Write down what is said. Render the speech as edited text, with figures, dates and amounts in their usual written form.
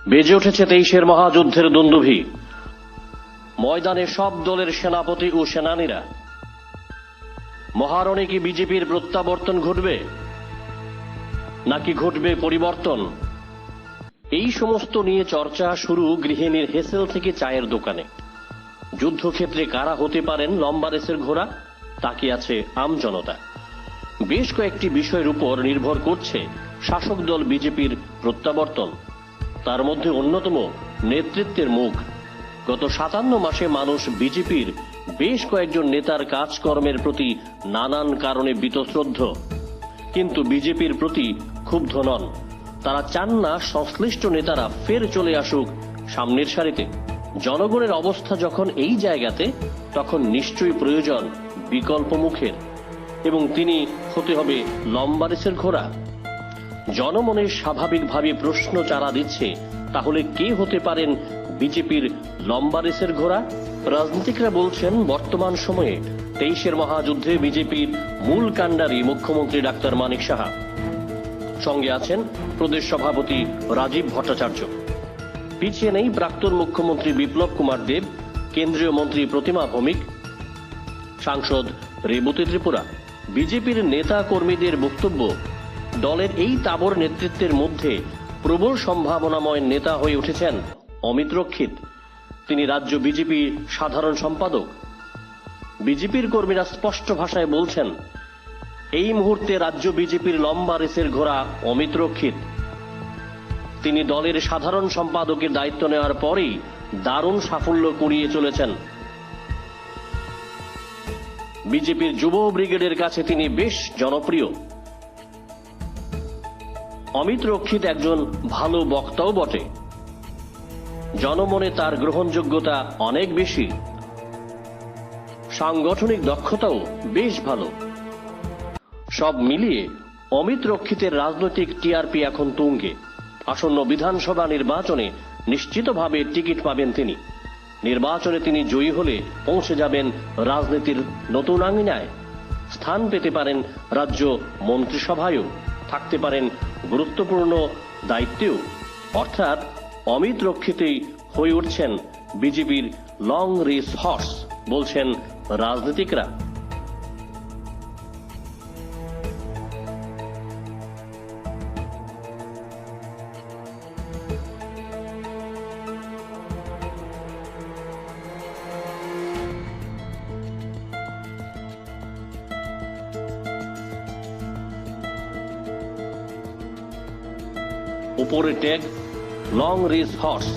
বেজে উঠেছে 23-এর মহাযুদ্ধের দুন্দুভি। ময়দানে সব দলের সেনাপতি ও সেনানীরা। মহারণে কি বিজেপির প্রত্যাবর্তন ঘটবে, নাকি ঘটবে পরিবর্তন? এই সমস্ত নিয়ে চর্চা শুরু গৃহিণীর হেসেল থেকে চায়ের দোকানে। যুদ্ধক্ষেত্রে কারা হতে পারেন লম্বা রেসের ঘোড়া, তাকিয়ে আছে আমজনতা। বেশ কয়েকটি বিষয়ের উপর নির্ভর করছে শাসক দল বিজেপির প্রত্যাবর্তন। তার মধ্যে অন্যতম নেতৃত্বের মুখ। গত 57 মাসে মানুষ বিজেপির বেশ কয়েকজন নেতার কাজকর্মের প্রতি নানান কারণে বীতশ্রদ্ধ, কিন্তু বিজেপির প্রতি ক্ষুব্ধ নন। তারা চান না সংশ্লিষ্ট নেতারা ফের চলে আসুক সামনের সারিতে। জনগণের অবস্থা যখন এই জায়গাতে, তখন নিশ্চয়ই প্রয়োজন বিকল্প মুখের, এবং তিনি হতে হবে লম্বা রেসের ঘোড়া। জনমনে স্বাভাবিকভাবে প্রশ্ন চারা দিচ্ছে, তাহলে কে হতে পারেন বিজেপির লম্বা রেসের ঘোড়া? রাজনীতিকরা বলছেন, বর্তমান সময়ে 23-এর মহাযুদ্ধে বিজেপির মূল কাণ্ডারি মুখ্যমন্ত্রী ডাক্তার মানিক সাহা। সঙ্গে আছেন প্রদেশ সভাপতি রাজীব ভট্টাচার্য। পিছিয়ে নেই প্রাক্তন মুখ্যমন্ত্রী বিপ্লব কুমার দেব, কেন্দ্রীয় মন্ত্রী প্রতিমা ভৌমিক, সাংসদ রেবতী ত্রিপুরা। বিজেপির নেতা কর্মীদের বক্তব্য, দলের এই তাবড় নেতৃত্বের মধ্যে প্রবল সম্ভাবনাময় নেতা হয়ে উঠেছেন অমিত রক্ষিত। তিনি রাজ্য বিজেপি সাধারণ সম্পাদক। বিজেপির কর্মীরা স্পষ্ট ভাষায় বলছেন, এই মুহূর্তে রাজ্য বিজেপির লম্বা রেসের ঘোড়া অমিত রক্ষিত। তিনি দলের সাধারণ সম্পাদকের দায়িত্ব নেওয়ার পরেই দারুণ সাফল্য কুড়িয়ে চলেছেন। বিজেপির যুব ব্রিগেডের কাছে তিনি বেশ জনপ্রিয়। অমিত রক্ষিত একজন ভালো বক্তাও বটে। জনমনে তার গ্রহণযোগ্যতা অনেক বেশি। সাংগঠনিক দক্ষতাও বেশ ভালো। সব মিলিয়ে অমিত রক্ষিতের রাজনৈতিক টিআরপি এখন তুঙ্গে। আসন্ন বিধানসভা নির্বাচনে নিশ্চিতভাবে টিকিট পাবেন তিনি। নির্বাচনে তিনি জয়ী হলে পৌঁছে যাবেন রাজনীতির নতুন আঙিনায়। স্থান পেতে পারেন রাজ্য মন্ত্রিসভায়ও, থাকতে পারেন গুরুত্বপূর্ণ দায়িত্বেও। অর্থাৎ অমিত রক্ষিতেই হয়ে উঠছেন বিজেপির লং রেস হর্স, বলছেন রাজনীতিকরা। উপরে ট্যাগ লং রেস হর্স।